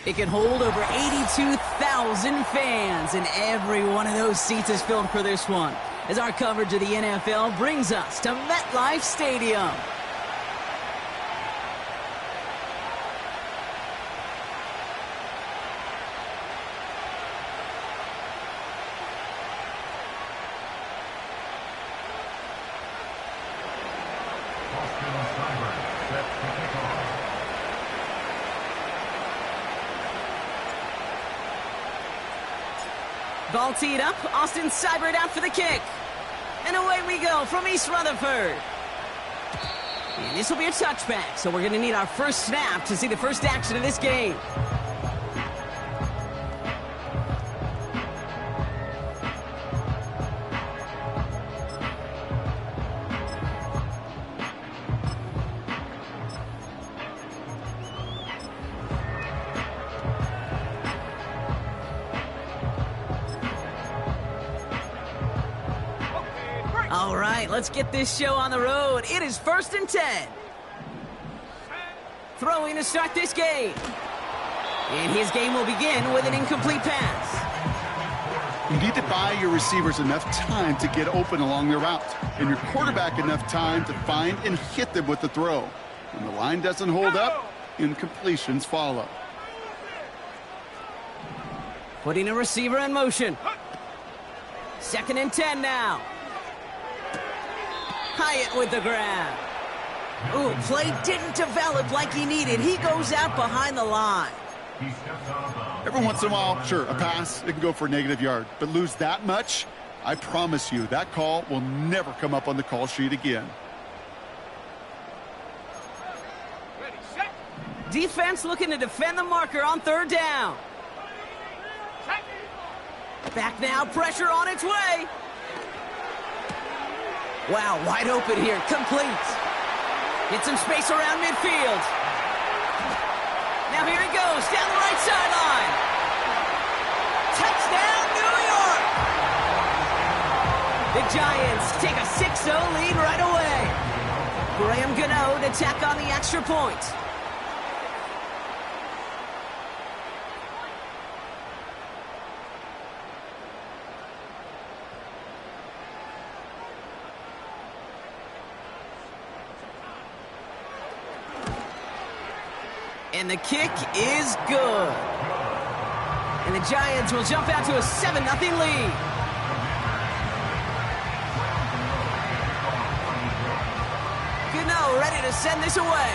It can hold over 82,000 fans, and every one of those seats is filled for this one, as our coverage of the NFL brings us to MetLife Stadium. Ball teed up, Austin Seibert out for the kick. And away we go from East Rutherford. And this will be a touchback, so we're going to need our first snap to see the first action of this game. All right, let's get this show on the road. It is 1st and 10. Throwing to start this game. And his game will begin with an incomplete pass. You need to buy your receivers enough time to get open along their route, and your quarterback enough time to find and hit them with the throw. When the line doesn't hold up, incompletions follow. Putting a receiver in motion. 2nd and 10 now. Hyatt with the grab. Ooh, play didn't develop like he needed. He goes out behind the line. Every once in a while, sure, a pass, it can go for a negative yard. But lose that much, I promise you, that call will never come up on the call sheet again. Defense looking to defend the marker on 3rd down. Back now, pressure on its way. Wow, wide open here, complete. Get some space around midfield. Now here he goes, down the right sideline. Touchdown, New York! The Giants take a 6-0 lead right away. Graham Gano to tack on the extra point. And the kick is good. And the Giants will jump out to a 7-0 lead. Gano ready to send this away.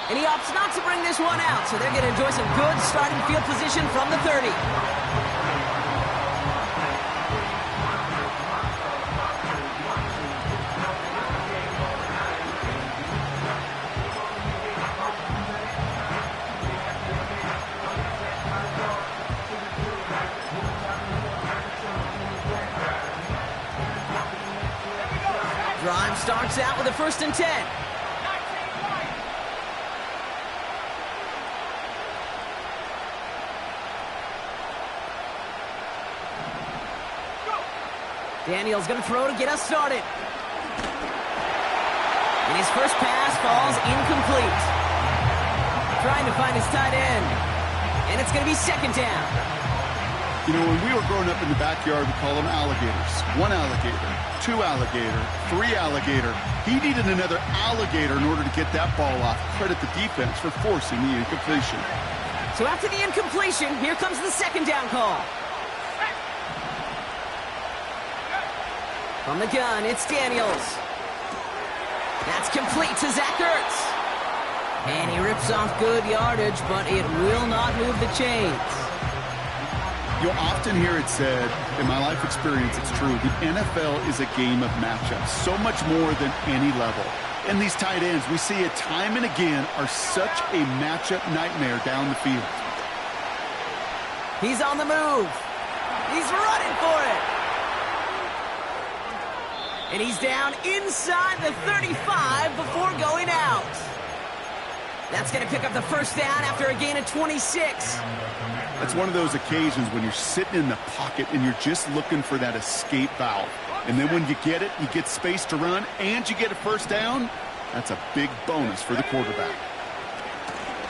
And he opts not to bring this one out, so they're going to enjoy some good starting field position from the 30. Drive starts out with a 1st and 10. Daniel's going to throw to get us started. And his first pass falls incomplete. Trying to find his tight end. And it's going to be 2nd down. You know, when we were growing up in the backyard, we call them alligators. 1 alligator, 2 alligator, 3 alligator. He needed another alligator in order to get that ball off. Credit the defense for forcing the incompletion. So after the incompletion, here comes the 2nd down call. From the gun, it's Daniels. That's complete to Zach Ertz. And he rips off good yardage, but it will not move the chains. You'll often hear it said, in my life experience, it's true, the NFL is a game of matchups, so much more than any level. And these tight ends, we see it time and again, are such a matchup nightmare down the field. He's on the move. He's running for it. And he's down inside the 35 before going out. That's going to pick up the 1st down after a gain of 26. That's one of those occasions when you're sitting in the pocket and you're just looking for that escape valve. And then when you get it, you get space to run, and you get a first down. That's a big bonus for the quarterback.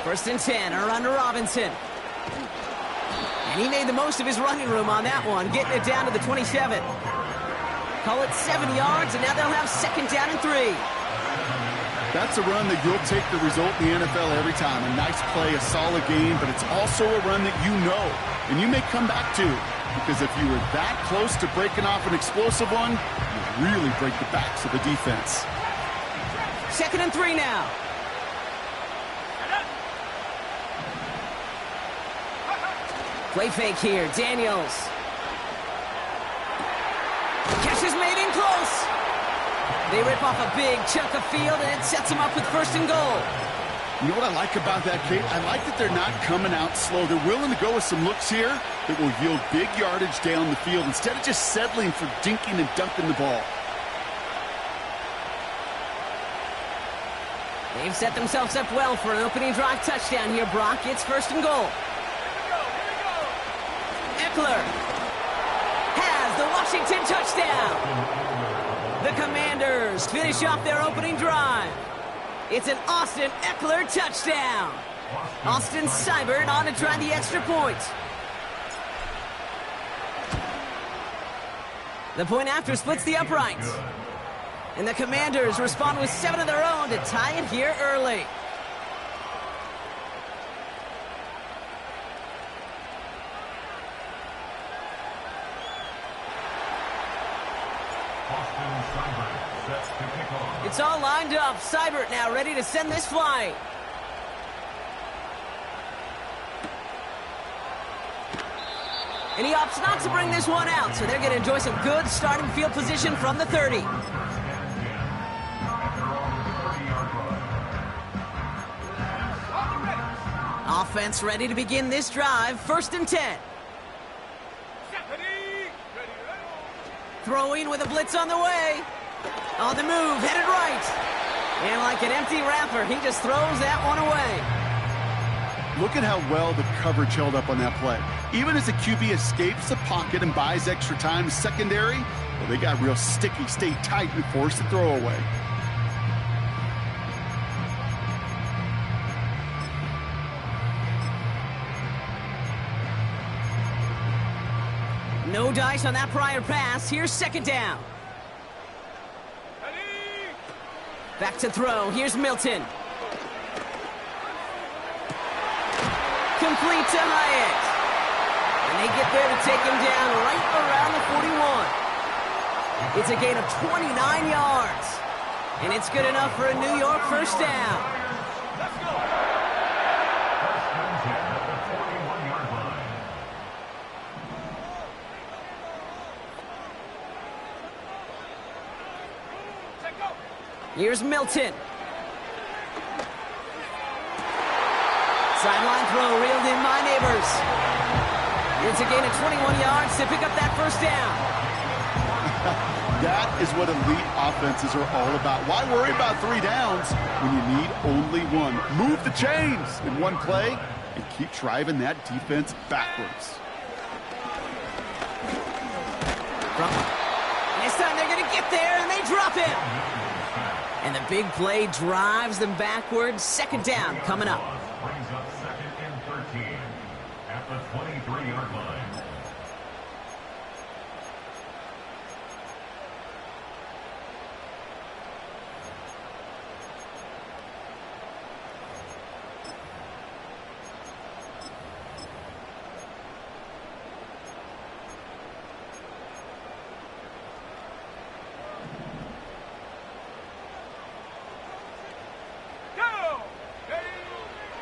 1st and 10, around to Robinson. And he made the most of his running room on that one, getting it down to the 27. Call it 7 yards, and now they'll have 2nd down and 3. That's a run that you'll take the result in the NFL every time. A nice play, a solid game, but it's also a run that you know, and you may come back to, because if you were that close to breaking off an explosive one, you really break the backs of the defense. 2nd and 3 now. Play fake here, Daniels. Catch is made in close. They rip off a big chunk of field, and it sets them up with 1st and goal. You know what I like about that, Kate? I like that they're not coming out slow. They're willing to go with some looks here that will yield big yardage down the field instead of just settling for dinking and dunking the ball. They've set themselves up well for an opening drive touchdown here, Brock. It's 1st and goal. Eckler has the Washington touchdown. The Commanders finish off their opening drive. It's an Austin Eckler touchdown. Austin Seibert on to try the extra point. The point after splits the uprights. And the Commanders respond with 7 of their own to tie it here early. It's all lined up. Seibert now ready to send this flying. And he opts not to bring this one out, so they're going to enjoy some good starting field position from the 30. Offense ready to begin this drive. 1st and 10. Throwing with a blitz on the way. On the move, headed right. And like an empty wrapper, he just throws that one away. Look at how well the coverage held up on that play. Even as the QB escapes the pocket and buys extra time secondary, well, they got real sticky, stay tight, and force the throw away. No dice on that prior pass. Here's 2nd down. Back to throw. Here's Milton. Complete to Hyatt. And they get there to take him down right around the 41. It's a gain of 29 yards. And it's good enough for a New York 1st down. Here's Milton. Sideline throw reeled in by Neighbors. It's a gain of 21 yards to pick up that 1st down. That is what elite offenses are all about. Why worry about 3 downs when you need only 1? Move the chains in one play and keep driving that defense backwards. This time they're going to get there, and they drop him. And the big play drives them backwards. 2nd down coming up. Brings up 2nd and 13 at the 23-yard line.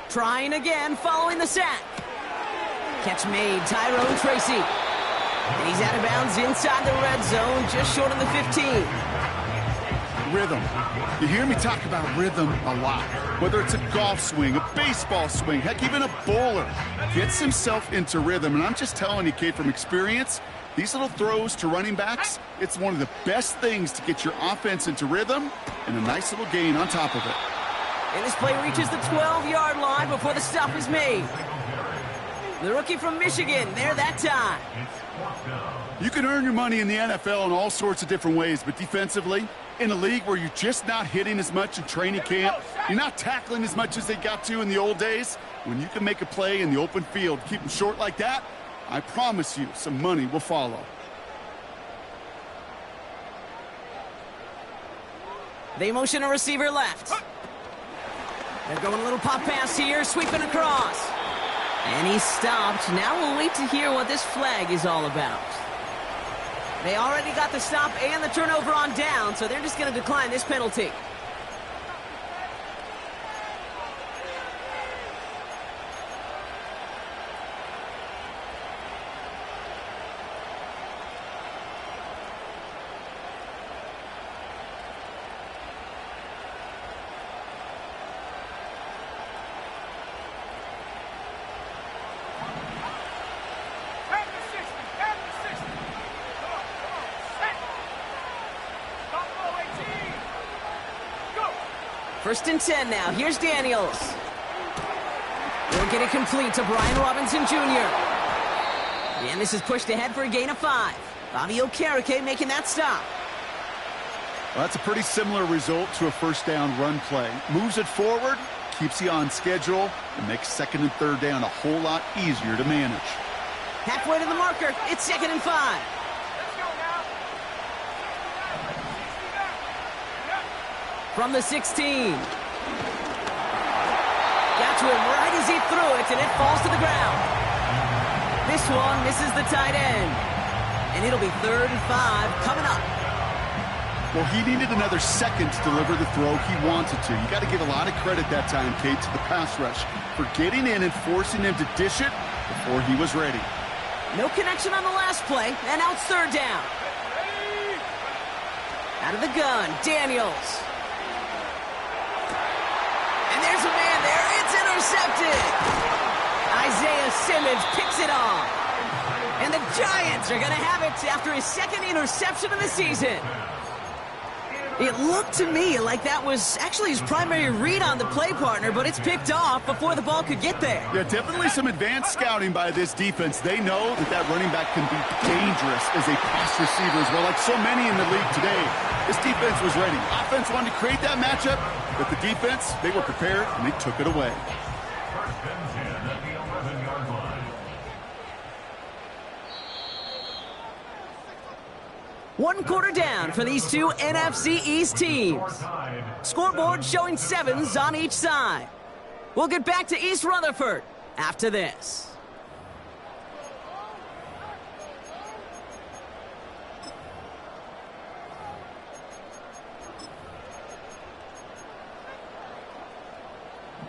Trying again following the sack. Catch made, Tyrone Tracy. And he's out of bounds inside the red zone, just short of the 15. Rhythm. You hear me talk about rhythm a lot. Whether it's a golf swing, a baseball swing, heck, even a bowler gets himself into rhythm. And I'm just telling you, Kate, from experience, these little throws to running backs, it's one of the best things to get your offense into rhythm and a nice little gain on top of it. And this play reaches the 12-yard line before the stop is made. The rookie from Michigan, there that time. You can earn your money in the NFL in all sorts of different ways, but defensively, in a league where you're just not hitting as much in training camp, you're not tackling as much as they got to in the old days, when you can make a play in the open field, keep them short like that, I promise you some money will follow. They motion a receiver left. They're going a little pop pass here, sweeping across. And he's stopped. Now we'll wait to hear what this flag is all about. They already got the stop and the turnover on down, so they're just going to decline this penalty. First and 10 now. Here's Daniels. They'll get it complete to Brian Robinson Jr. And this is pushed ahead for a gain of 5. Bobby Okereke making that stop. Well, that's a pretty similar result to a first down run play. Moves it forward, keeps you on schedule, and makes second and third down a whole lot easier to manage. Halfway to the marker. It's second and 5. From the 16. Got to him right as he threw it, and it falls to the ground. This one misses the tight end. And it'll be third and 5 coming up. Well, he needed another second to deliver the throw he wanted to. You got to give a lot of credit that time, Kate, to the pass rush for getting in and forcing him to dish it before he was ready. No connection on the last play, and now it's third down. Out of the gun, Daniels. And there's a man there. It's intercepted. Isaiah Simmons picks it off. And the Giants are going to have it after his second interception of the season. It looked to me like that was actually his primary read on the play partner, but it's picked off before the ball could get there. Yeah, definitely some advanced scouting by this defense. They know that running back can be dangerous as a pass receiver as well, like so many in the league today. This defense was ready. Offense wanted to create that matchup, but the defense, they were prepared, and they took it away. First and 10 at the 11-yard line. One quarter down for these two NFC East teams. Scoreboard showing 7s on each side. We'll get back to East Rutherford after this.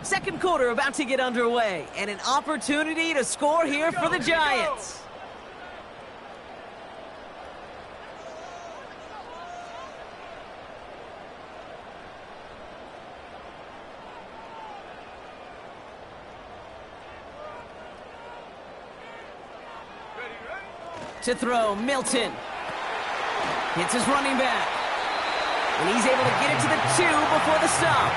Second quarter about to get underway, and an opportunity to score here for the Giants. To throw, Milton. Hits his running back. And he's able to get it to the 2 before the stop.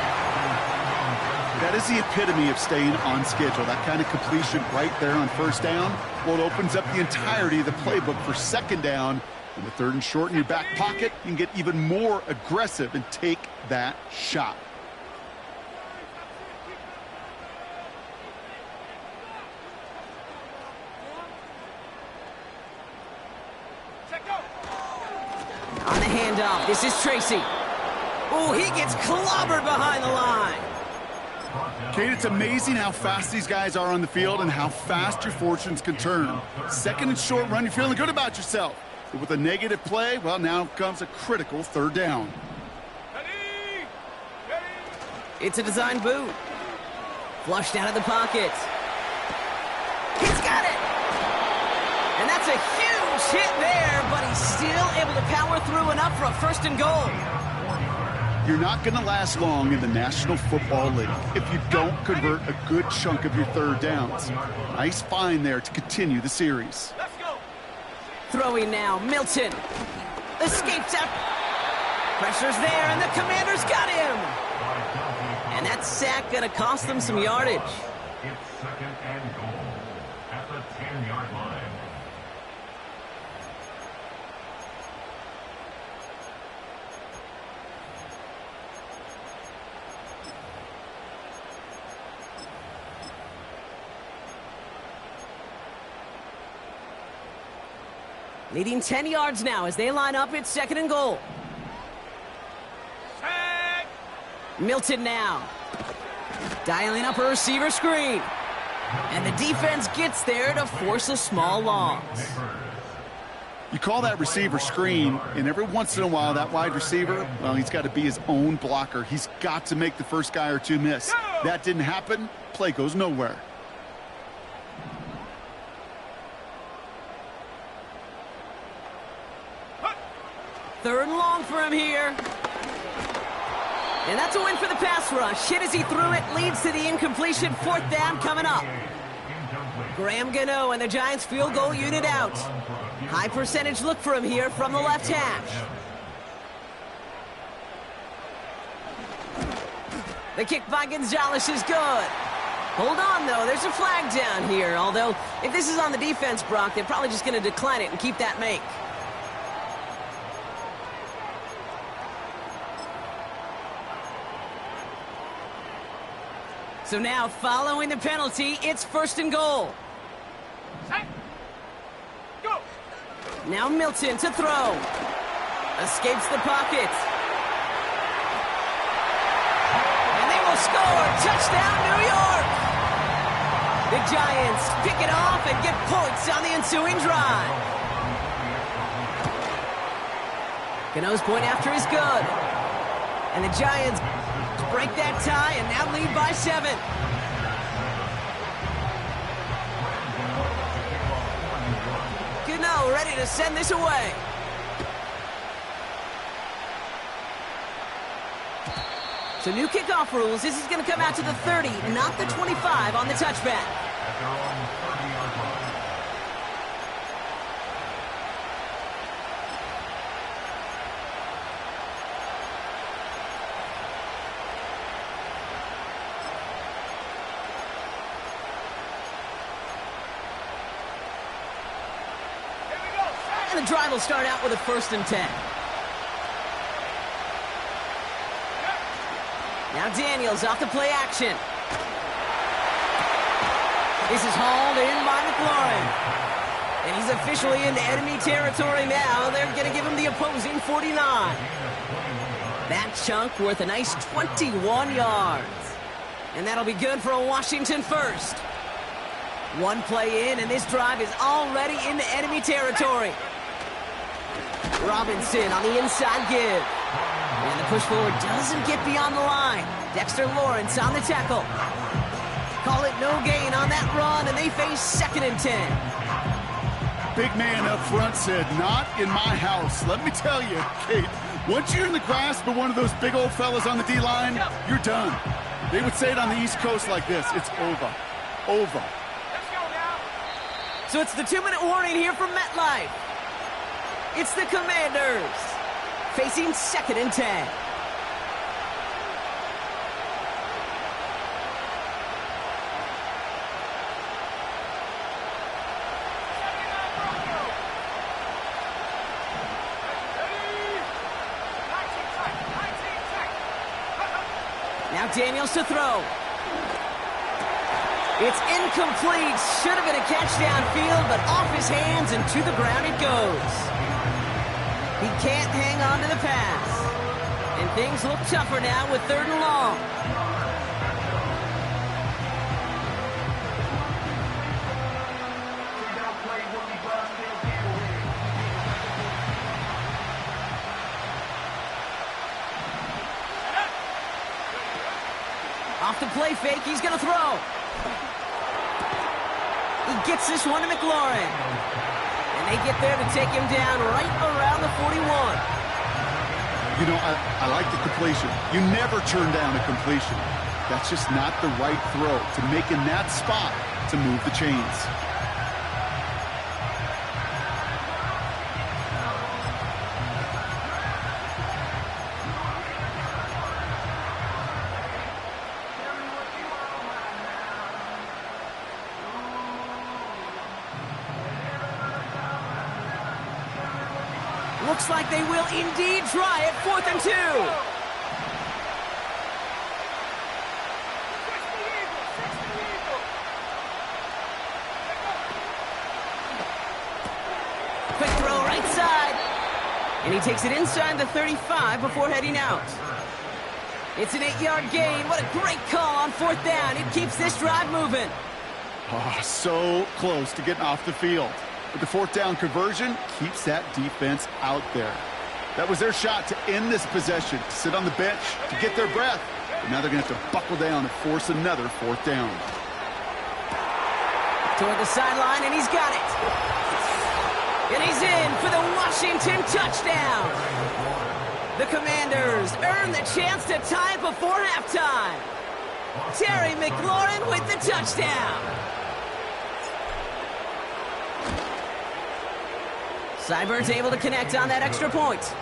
That is the epitome of staying on schedule. That kind of completion right there on first down. Well, it opens up the entirety of the playbook for second down. And the third and short in your back pocket, you can get even more aggressive and take that shot. On the handoff, this is Tracy. Oh, he gets clobbered behind the line. Kate, it's amazing how fast these guys are on the field and how fast your fortunes can turn. Second and short run, you're feeling good about yourself. But with a negative play, well, now comes a critical third down. It's a design boot. Flushed out of the pocket. He's got it! And that's a huge hit there, but he's still able to power through enough for a first and goal. You're not going to last long in the National Football League if you don't convert a good chunk of your third downs. Nice find there to continue the series. Let's go. Throwing now, Milton. Escapes out. Pressure's there, and the Commanders got him. And that sack going to cost them some yardage. It's second and goal at the 10-yard line. Leading 10 yards now as they line up at 2nd and goal. Milton now. Dialing up a receiver screen. And the defense gets there to force a small loss. You call that receiver screen, and every once in a while, that wide receiver, well, he's got to be his own blocker. He's got to make the first guy or two miss. That didn't happen. Play goes nowhere. Third and long for him here. And that's a win for the pass rush. Hit as he threw it, leads to the incompletion. 4th down coming up. Graham Gano and the Giants field goal unit out. High percentage look for him here from the left hash. The kick by Gonzalez is good. Hold on, though. There's a flag down here. Although, if this is on the defense, Brock, they're probably just going to decline it and keep that make. So now, following the penalty, it's 1st and goal. Set. Go. Now Milton to throw. Escapes the pocket. And they will score. Touchdown, New York. The Giants pick it off and get points on the ensuing drive. Gano's point after is good. And the Giants break that tie and now lead by 7. Gano ready to send this away. So new kickoff rules. This is going to come out to the 30, not the 25 on the touchback. At their own 30-yard line. And the drive will start out with a 1st and 10. Now Daniels off the play action. This is hauled in by McLaurin. And he's officially into enemy territory now. They're going to give him the opposing 49. That chunk worth a nice 21 yards. And that'll be good for a Washington first. One play in, and this drive is already into enemy territory. Robinson on the inside give. And the push forward doesn't get beyond the line. Dexter Lawrence on the tackle. Call it no gain on that run, and they face 2nd and 10. Big man up front said, not in my house. Let me tell you, Kate, once you're in the grasp of one of those big old fellas on the D-line, you're done. They would say it on the East Coast like this. It's over. Over. Let's go now. So it's the 2-minute warning here from MetLife. It's the Commanders facing 2nd and 10. Now Daniels to throw. It's incomplete. Should have been a catch downfield, but off his hands and to the ground it goes. He can't hang on to the pass. And things look tougher now with 3rd and long. Off the play fake, he's going to throw. He gets this one to McLaurin. And they get there to take him down right around the 41. You know, I like the completion. You never turn down a completion. That's just not the right throw to make in that spot to move the chains. Looks like they will indeed try it. 4th and 2. Quick throw right side. And he takes it inside the 35 before heading out. It's an 8-yard gain. What a great call on 4th down. It keeps this drive moving. Oh, so close to getting off the field. But the 4th down conversion keeps that defense out there. That was their shot to end this possession, to sit on the bench, to get their breath. But now they're going to have to buckle down and force another 4th down. Toward the sideline, and he's got it. And he's in for the Washington touchdown. The Commanders earn the chance to tie before halftime. Terry McLaurin with the touchdown. Seibert's able to connect on that extra point.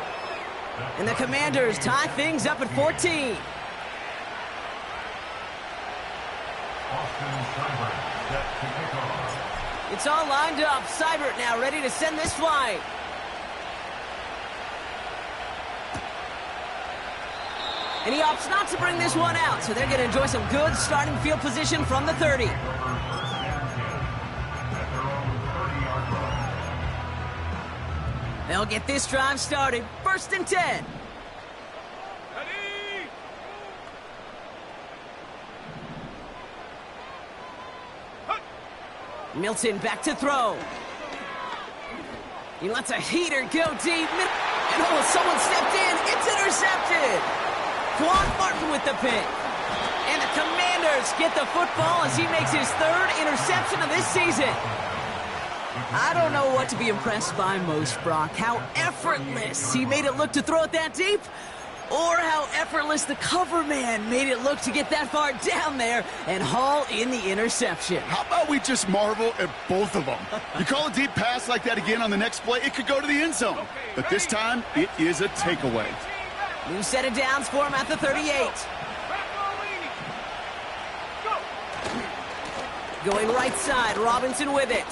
And the Commanders tie things up at 14. It's all lined up. Seibert now ready to send this flight. And he opts not to bring this one out, so they're going to enjoy some good starting field position from the 30. They'll get this drive started. 1st and 10. Ready? Milton back to throw. He lets a heater go deep. And oh, someone stepped in. It's intercepted. Quan Martin with the pick. And the Commanders get the football as he makes his 3rd interception of this season. I don't know what to be impressed by most, Brock. How effortless he made it look to throw it that deep, or how effortless the cover man made it look to get that far down there and haul in the interception. How about we just marvel at both of them? You call a deep pass like that again on the next play, it could go to the end zone. But this time, it is a takeaway. New set of downs for him at the 38. Going right side, Robinson with it.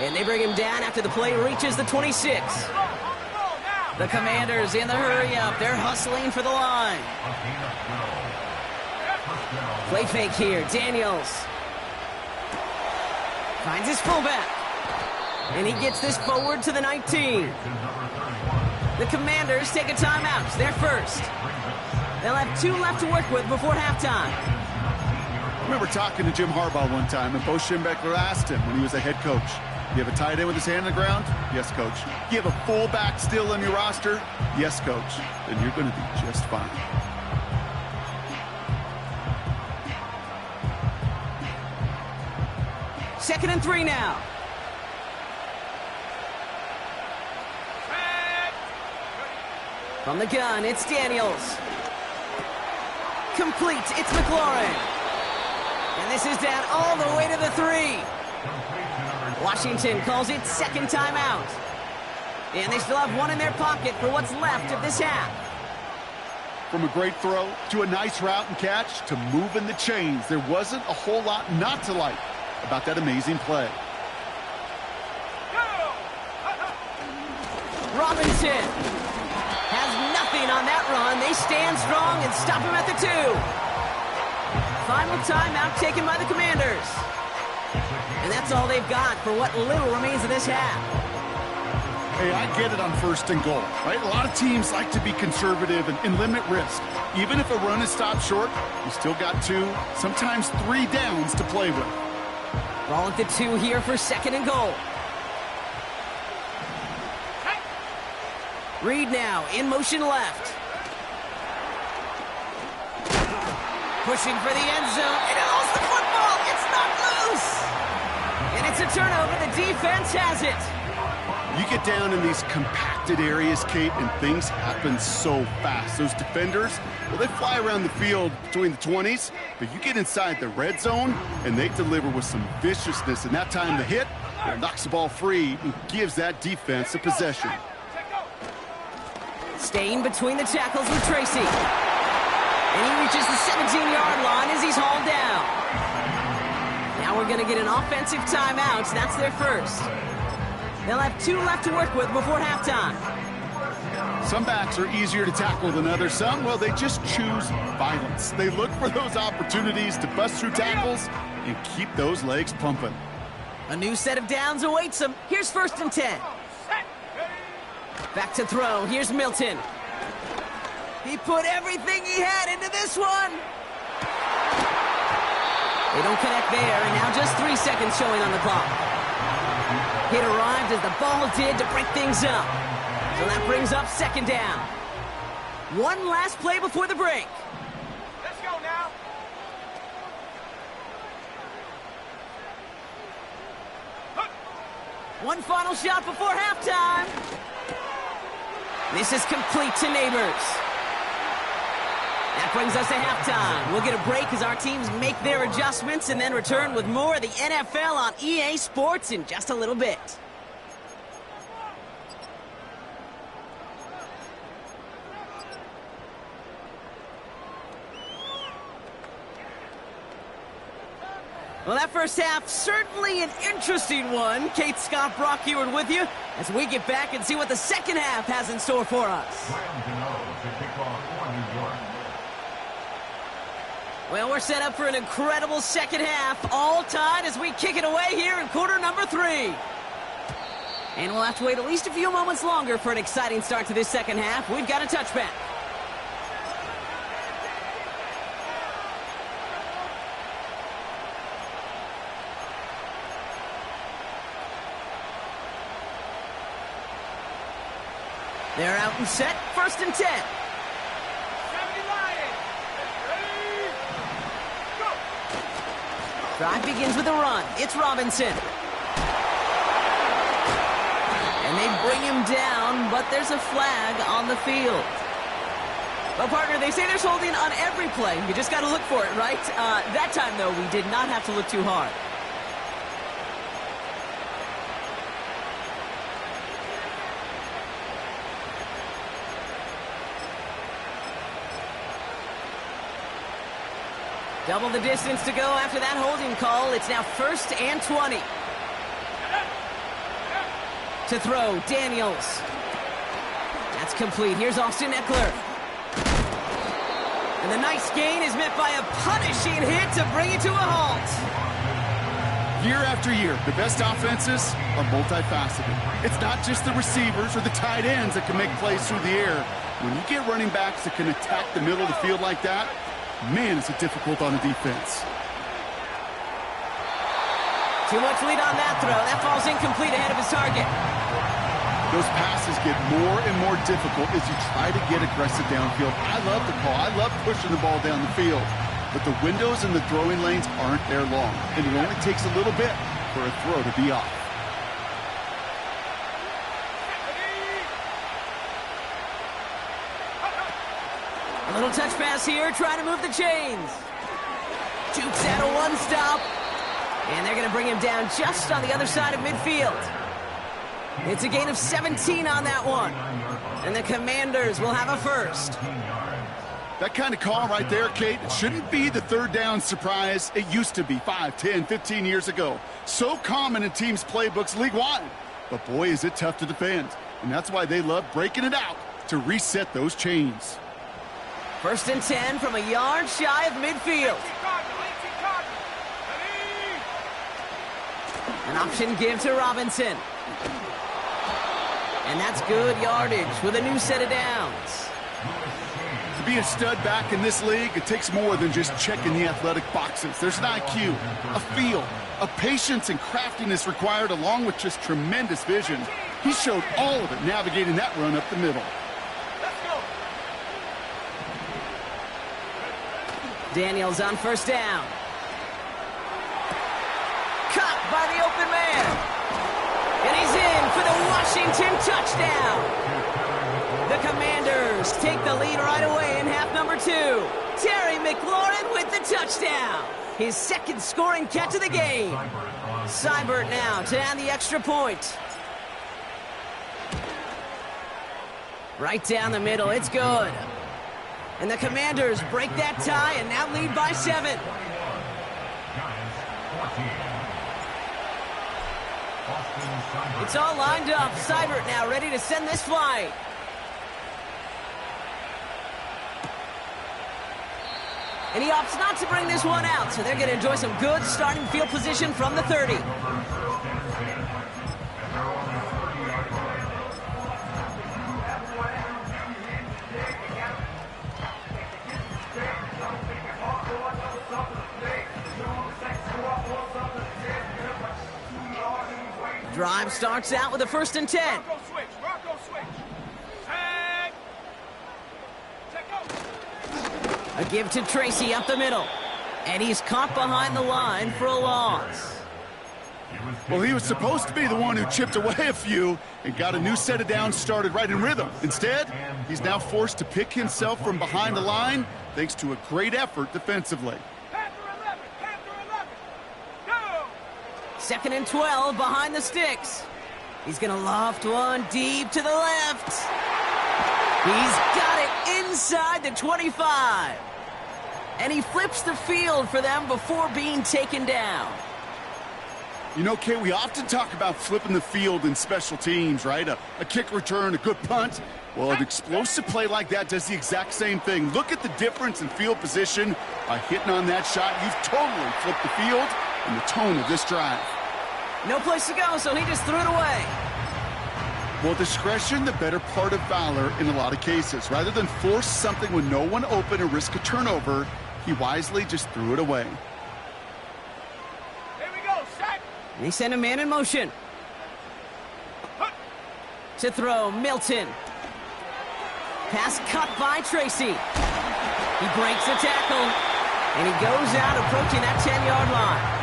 And they bring him down after the play reaches the 26. The Commanders in the hurry-up. They're hustling for the line. Play fake here. Daniels finds his fullback. And he gets this forward to the 19. The Commanders take a timeout. They're first. They'll have 2 left to work with before halftime. I remember talking to Jim Harbaugh one time, and Bo Schembechler asked him when he was a head coach, you have a tight end with his hand on the ground? Yes, coach. You have a fullback still on your roster? Yes, coach. Then you're going to be just fine. Second and 3 now. From the gun, it's Daniels. Complete, it's McLaurin. And this is down all the way to the 3. Washington calls it 2nd timeout. And they still have 1 in their pocket for what's left of this half. From a great throw to a nice route and catch to moving the chains, there wasn't a whole lot not to like about that amazing play. Robinson has nothing on that run. They stand strong and stop him at the 2. Final timeout taken by the Commanders. And that's all they've got for what little remains of this half. Hey, I get it on 1st and goal, right? A lot of teams like to be conservative and limit risk. Even if a run is stopped short, you still got 2, sometimes 3 downs to play with. Ball at the 2 here for 2nd and goal. Reed now in motion left. Pushing for the end zone. And he lost the football. It's not loose. And it's a turnover. The defense has it. You get down in these compacted areas, Kate, and things happen so fast. Those defenders, well, they fly around the field between the 20s, but you get inside the red zone, and they deliver with some viciousness. And that time the hit knocks the ball free and gives that defense a possession. Staying between the tackles with Tracy. And he reaches the 17-yard line as he's hauled down. Now we're going to get an offensive timeout. That's their first. They'll have 2 left to work with before halftime. Some backs are easier to tackle than others. Some, well, they just choose violence. They look for those opportunities to bust through tackles and keep those legs pumping. A new set of downs awaits them. Here's 1st and 10. Back to throw. Here's Milton. He put everything he had into this one. They don't connect there, and now just 3 seconds showing on the clock. Hit arrived as the ball did to break things up. So that brings up 2nd down. One last play before the break. Let's go now. One final shot before halftime. This is complete to Neighbors. That brings us to halftime. We'll get a break as our teams make their adjustments and then return with more of the NFL on EA Sports in just a little bit. Well, that first half, certainly an interesting one. Kate Scott, Brock Eward with you as we get back and see what the second half has in store for us. Well, we're set up for an incredible second half, all tied as we kick it away here in quarter number 3. And we'll have to wait at least a few moments longer for an exciting start to this second half. We've got a touchback. They're out and set, 1st and 10. 70 Lions. Ready? Go. Drive begins with a run. It's Robinson. And they bring him down, but there's a flag on the field. Well, partner, they say there's holding on every play. You just got to look for it, right? That time, though, we did not have to look too hard. Double the distance to go after that holding call. It's now 1st and 20. To throw, Daniels. That's complete. Here's Austin Eckler. And the nice gain is met by a punishing hit to bring it to a halt. Year after year, the best offenses are multifaceted. It's not just the receivers or the tight ends that can make plays through the air. When you get running backs that can attack the middle of the field like that, man, is it difficult on the defense. Too much lead on that throw. That falls incomplete ahead of his target. Those passes get more and more difficult as you try to get aggressive downfield. I love the call. I love pushing the ball down the field. But the windows in the throwing lanes aren't there long. And it only takes a little bit for a throw to be off. A little touch pass here, trying to move the chains. Jukes out a one-stop. And they're going to bring him down just on the other side of midfield. It's a gain of 17 on that one. And the Commanders will have a first. That kind of call right there, Kate, shouldn't be the third down surprise it used to be 5, 10, 15 years ago. So common in teams' playbooks league-wide. But boy, is it tough to defend. And that's why they love breaking it out to reset those chains. 1st and 10 from a yard shy of midfield. An option give to Robinson. And that's good yardage with a new set of downs. To be a stud back in this league, it takes more than just checking the athletic boxes. There's an IQ, a feel, a patience and craftiness required along with just tremendous vision. He showed all of it navigating that run up the middle. Daniels on 1st down. Caught by the open man. And he's in for the Washington touchdown. The Commanders take the lead right away in half number 2. Terry McLaurin with the touchdown. His 2nd scoring catch of the game. Seibert now to add the extra point. Right down the middle, it's good. And the Commanders break that tie and now lead by 7. It's all lined up. Seibert now ready to send this flight. And he opts not to bring this one out, so they're going to enjoy some good starting field position from the 30. Drive starts out with a 1st and 10. Rocco switch. Rocco switch. Tag. Check out. A give to Tracy up the middle. And he's caught behind the line for a loss. Well, he was supposed to be the one who chipped away a few and got a new set of downs started right in rhythm. Instead, he's now forced to pick himself from behind the line thanks to a great effort defensively. Panther 11. Panther 11. Go. 2nd and 12 behind the sticks. He's going to loft one deep to the left. He's got it inside the 25. And he flips the field for them before being taken down. You know, Kate, we often talk about flipping the field in special teams, right? A kick return, a good punt. Well, an explosive play like that does the exact same thing. Look at the difference in field position. By hitting on that shot, you've totally flipped the field and the tone of this drive. No place to go, so he just threw it away. Well, discretion, the better part of valor in a lot of cases. Rather than force something with no one open and risk a turnover, he wisely just threw it away. Here we go. Set. And he sent a man in motion. To throw, Milton. Pass cut by Tracy. He breaks the tackle. And he goes out approaching that 10-yard line.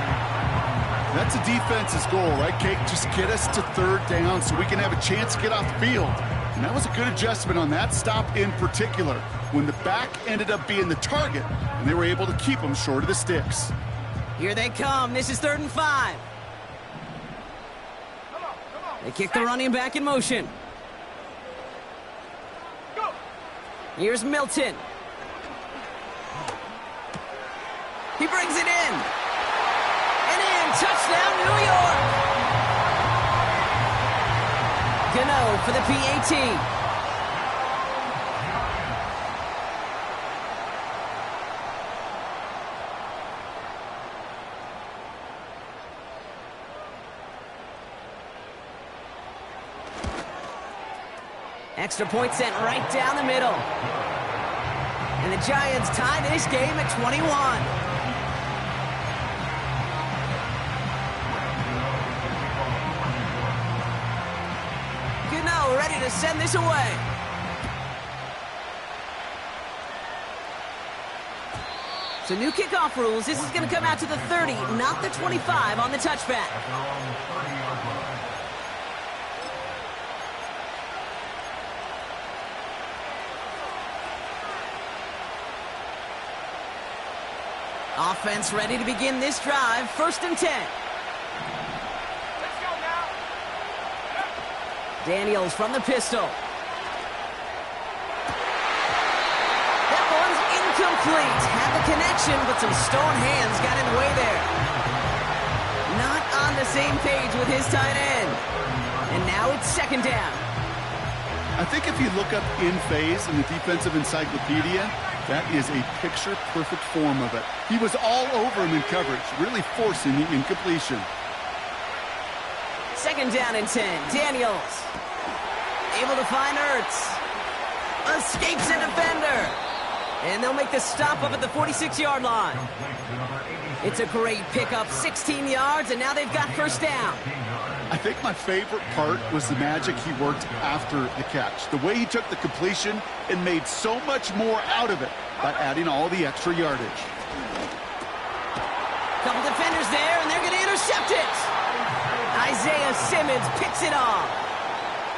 That's a defense's goal, right, Kate? Just get us to 3rd down so we can have a chance to get off the field. And that was a good adjustment on that stop in particular, when the back ended up being the target, and they were able to keep him short of the sticks. Here they come. This is 3rd and 5. Come on. They kick the running back in motion. Go. Here's Milton. He brings it in. And in. Touchdown, New York. Gano for the PAT. Extra point sent right down the middle. And the Giants tie this game at 21. Ready to send this away. So new kickoff rules. This is going to come out to the 30, not the 25 on the touchback. Offense ready to begin this drive. 1st and 10. Daniels from the pistol. That one's incomplete. Had the connection, but some stone hands got in the way there. Not on the same page with his tight end. And now it's 2nd down. I think if you look up in phase in the defensive encyclopedia, that is a picture-perfect form of it. He was all over him in coverage, really forcing the incompletion. 2nd down and 10. Daniels. Able to find Ertz. Escapes a defender. And they'll make the stop up at the 46-yard line. It's a great pickup. 16 yards, and now they've got 1st down. I think my favorite part was the magic he worked after the catch. The way he took the completion and made so much more out of it by adding all the extra yardage. Couple defenders there, and they're going to intercept it. Isaiah Simmons picks it off.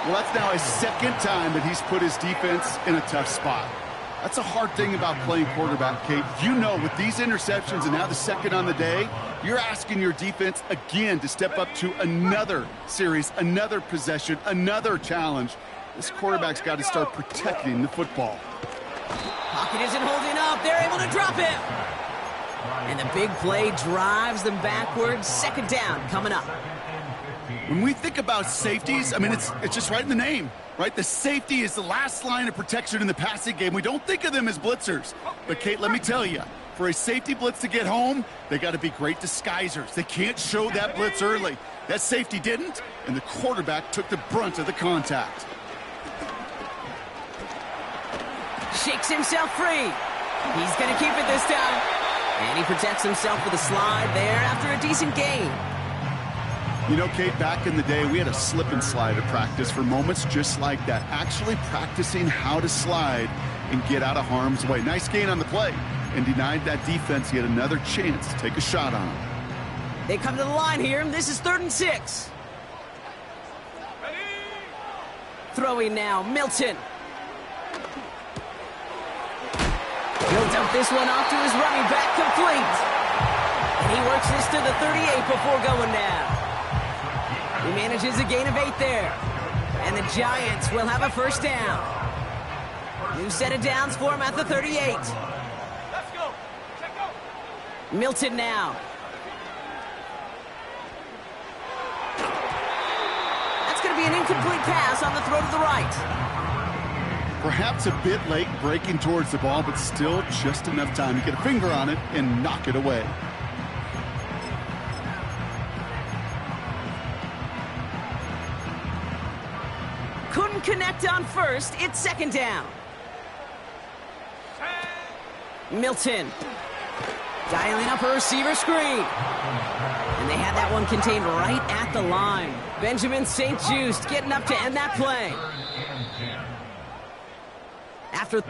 Well, that's now his 2nd time that he's put his defense in a tough spot. That's a hard thing about playing quarterback, Kate. You know, with these interceptions and now the 2nd on the day, you're asking your defense again to step up to another series, another possession, another challenge. This quarterback's got to start protecting the football. Pocket isn't holding up. They're able to drop him. And the big play drives them backwards. 2nd down coming up. When we think about safeties, I mean, it's just right in the name, right? The safety is the last line of protection in the passing game. We don't think of them as blitzers. But, Kate, let me tell you, for a safety blitz to get home, they got to be great disguisers. They can't show that blitz early. That safety didn't, and the quarterback took the brunt of the contact. Shakes himself free. He's going to keep it this time. And he protects himself with a slide there after a decent gain. You know, Kate, back in the day, we had a slip and slide at practice for moments just like that. Actually practicing how to slide and get out of harm's way. Nice gain on the play, and denied that defense yet another chance to take a shot on him. They come to the line here, and this is 3rd and 6. Throwing now, Milton. He'll dump this one off to his running back, complete. And he works this to the 38 before going down. He manages a gain of 8 there. And the Giants will have a first down. New set of downs for him at the 38. Let's go. Check go. Milton now. That's going to be an incomplete pass on the throw to the right. Perhaps a bit late breaking towards the ball, but still just enough time to get a finger on it and knock it away. Couldn't connect on first. It's 2nd down. Milton. Dialing up a receiver screen. And they had that one contained right at the line. Benjamin St. Just getting up to end that play. After...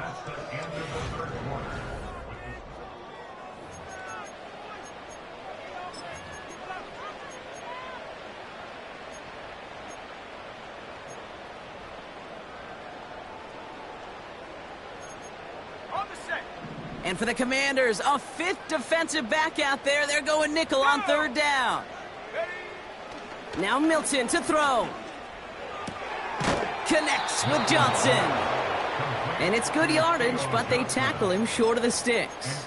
And for the Commanders, a 5th defensive back out there. They're going nickel on 3rd down. Now Milton to throw. Connects with Johnson. And it's good yardage, but they tackle him short of the sticks.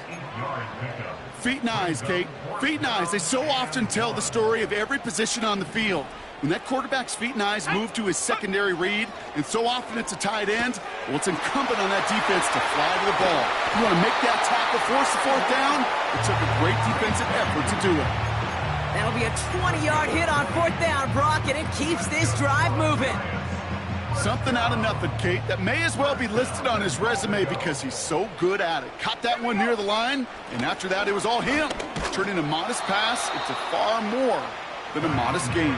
Feet and eyes, Kate. Feet and eyes. They so often tell the story of every position on the field. When that quarterback's feet and eyes move to his secondary read, and so often it's a tight end, well, it's incumbent on that defense to fly to the ball. You want to make that tackle, force the 4th down? It took a great defensive effort to do it. That'll be a 20-yard hit on 4th down, Brock, and it keeps this drive moving. Something out of nothing, Kate, that may as well be listed on his resume because he's so good at it. Caught that one near the line, and after that, it was all him. Turning a modest pass into far more than a modest gain.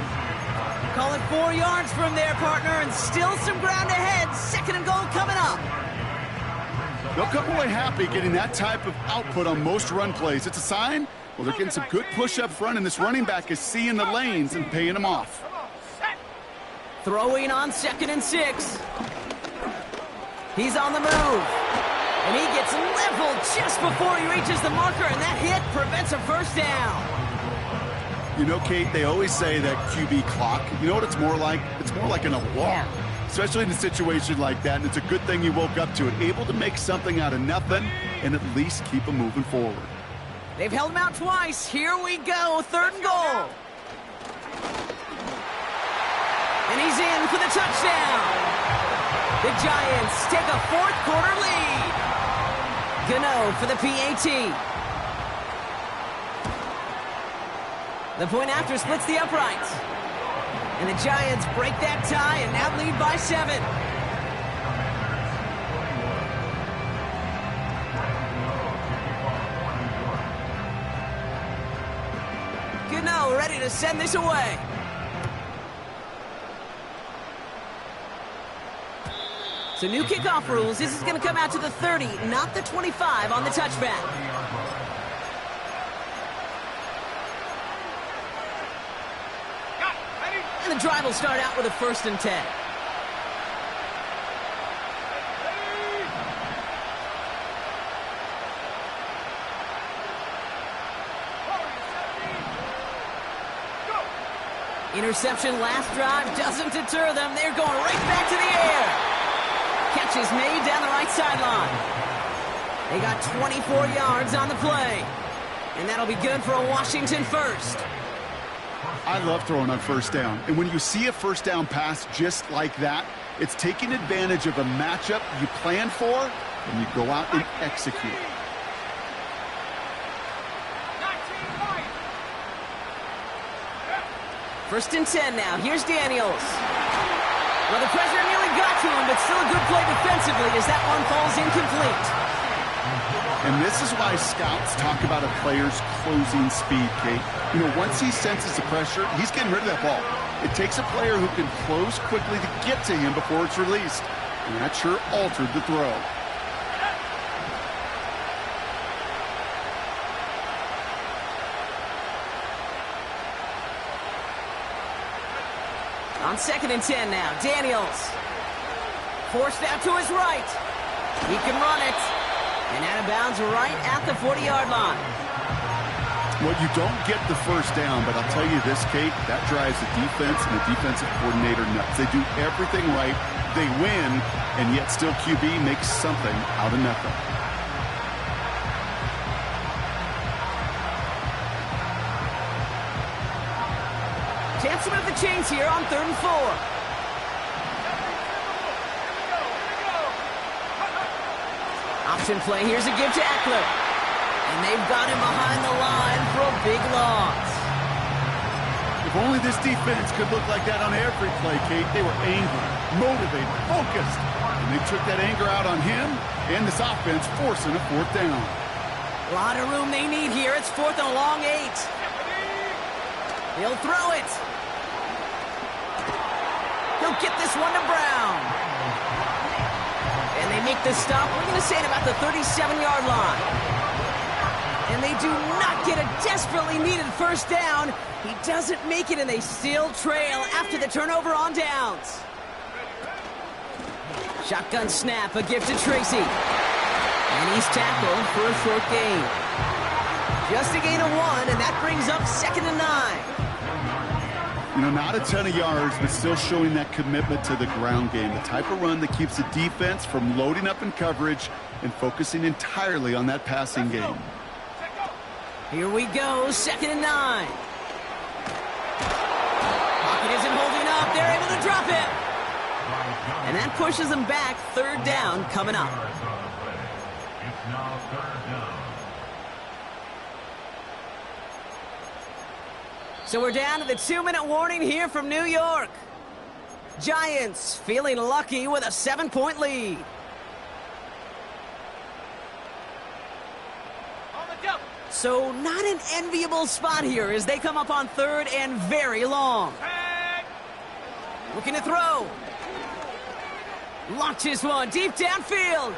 Call it 4 yards from there, partner, and still some ground ahead. 2nd and goal coming up. They'll come away happy getting that type of output on most run plays. It's a sign, well, they're getting some good push up front, and this running back is seeing the lanes and paying them off. Throwing on 2nd and 6. He's on the move. And he gets leveled just before he reaches the marker, and that hit prevents a first down. You know, Kate, they always say that QB clock, you know what it's more like? It's more like an alarm, especially in a situation like that, and it's a good thing you woke up to it, able to make something out of nothing and at least keep them moving forward. They've held him out twice. Here we go, 3rd and goal. And he's in for the touchdown. The Giants take a 4th quarter lead. Gano for the PAT. The point after splits the uprights. And the Giants break that tie and now lead by 7. Gano ready to send this away. So new kickoff rules. This is going to come out to the 30, not the 25 on the touchback. And the drive will start out with a 1st and 10. Interception last drive doesn't deter them. They're going right back to the air. Catch is made down the right sideline. They got 24 yards on the play. And that'll be good for a Washington first. I love throwing on first down. And when you see a first down pass just like that, it's taking advantage of a matchup you plan for, and you go out and execute. First and 10 now. Here's Daniels. Well, the pressure nearly got to him, but still a good play defensively as that one falls incomplete. And this is why scouts talk about a player's closing speed, Kate. You know, once he senses the pressure, he's getting rid of that ball. It takes a player who can close quickly to get to him before it's released. And that sure altered the throw. On second and 10 now, Daniels. Forced out to his right. He can run it. And out of bounds right at the 40-yard line. Well, you don't get the first down, but I'll tell you this, Kate, that drives the defense and the defensive coordinator nuts. They do everything right. They win, and yet still QB makes something out of nothing. Chance to move the chains here on 3rd and 4. Option play. Here's a give to Eckler. And they've got him behind the line for a big loss. If only this defense could look like that on every play, Kate. They were angry, motivated, focused. And they took that anger out on him and this offense, forcing a 4th down. A lot of room they need here. It's 4th and a long 8. He'll throw it. He'll get this one to Brown. And they make the stop. We're going to say it about the 37-yard line. And they do not get a desperately needed first down. He doesn't make it, and they still trail after the turnover on downs. Shotgun snap, a gift to Tracy. And he's tackled for a short gain. Just a gain of 1, and that brings up 2nd and 9. You know, not a ton of yards, but still showing that commitment to the ground game. The type of run that keeps the defense from loading up in coverage and focusing entirely on that passing game. Here we go, 2nd and 9. Pocket isn't holding up. They're able to drop it. And that pushes them back. 3rd down coming up. It's now 3rd down. So we're down to the 2-minute warning here from New York. Giants feeling lucky with a 7-point lead. So not an enviable spot here as they come up on 3rd and very long. Looking to throw. Launches one deep downfield.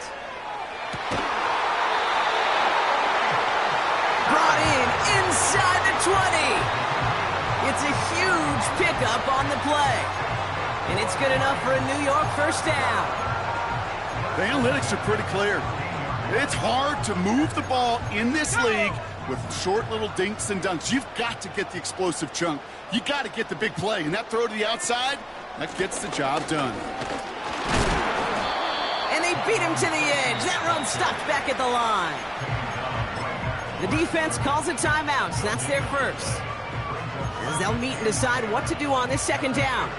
Brought in inside the 20. It's a huge pickup on the play. And it's good enough for a New York first down. The analytics are pretty clear. It's hard to move the ball in this league with short little dinks and dunks. You've got to get the explosive chunk. You got to get the big play. And that throw to the outside, that gets the job done. And they beat him to the edge. That run stopped back at the line. The defense calls a timeout. So that's their first. As they'll meet and decide what to do on this 2nd down.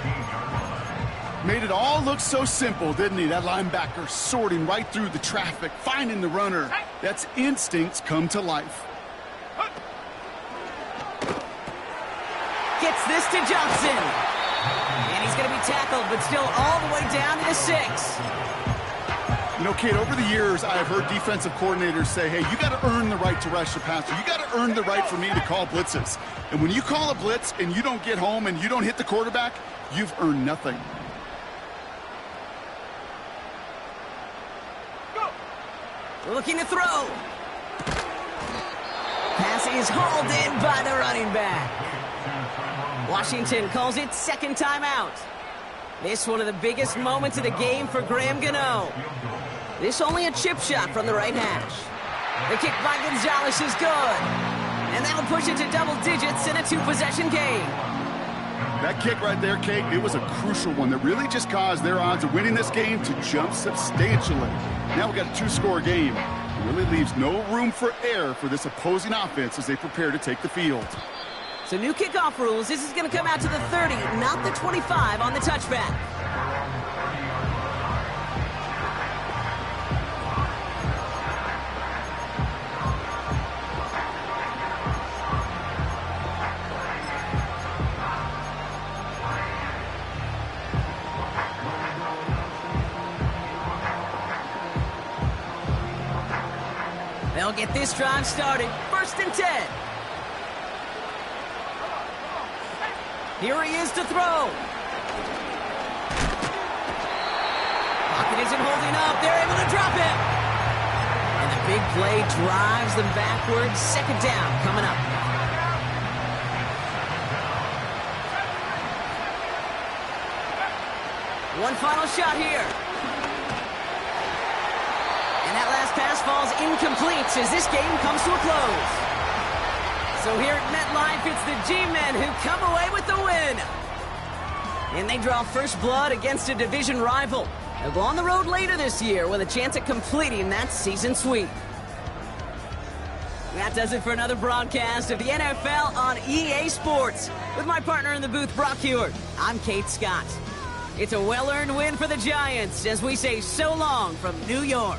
Made it all look so simple, didn't he? That linebacker sorting right through the traffic, finding the runner. That's instincts come to life. Gets this to Johnson. And he's going to be tackled, but still all the way down to the 6. You know, Kate, over the years, I've heard defensive coordinators say, hey, you got to earn the right to rush the passer. You got to earn the right for me to call blitzes. And when you call a blitz and you don't get home and you don't hit the quarterback, you've earned nothing. Looking to throw. Pass is hauled in by the running back. Washington calls it 2nd timeout. This one of the biggest moments of the game for Graham Gano. This only a chip shot from the right hash. The kick by Gonzalez is good. And that'll push it to double digits in a 2-possession game. That kick right there, Kate, it was a crucial one that really just caused their odds of winning this game to jump substantially. Now we've got a 2-score game. It really leaves no room for error for this opposing offense as they prepare to take the field. So new kickoff rules. This is going to come out to the 30, not the 25 on the touchback. They'll get this drive started. 1st and 10. Here he is to throw. Pocket isn't holding up. They're able to drop him. And the big play drives them backwards. 2nd down coming up. One final shot here. And that last pass falls incomplete as this game comes to a close. So here at MetLife, it's the G-Men who come away with the win. And they draw first blood against a division rival. They'll go on the road later this year with a chance at completing that season sweep. That does it for another broadcast of the NFL on EA Sports. With my partner in the booth, Brock Hewitt, I'm Kate Scott. It's a well-earned win for the Giants as we say so long from New York.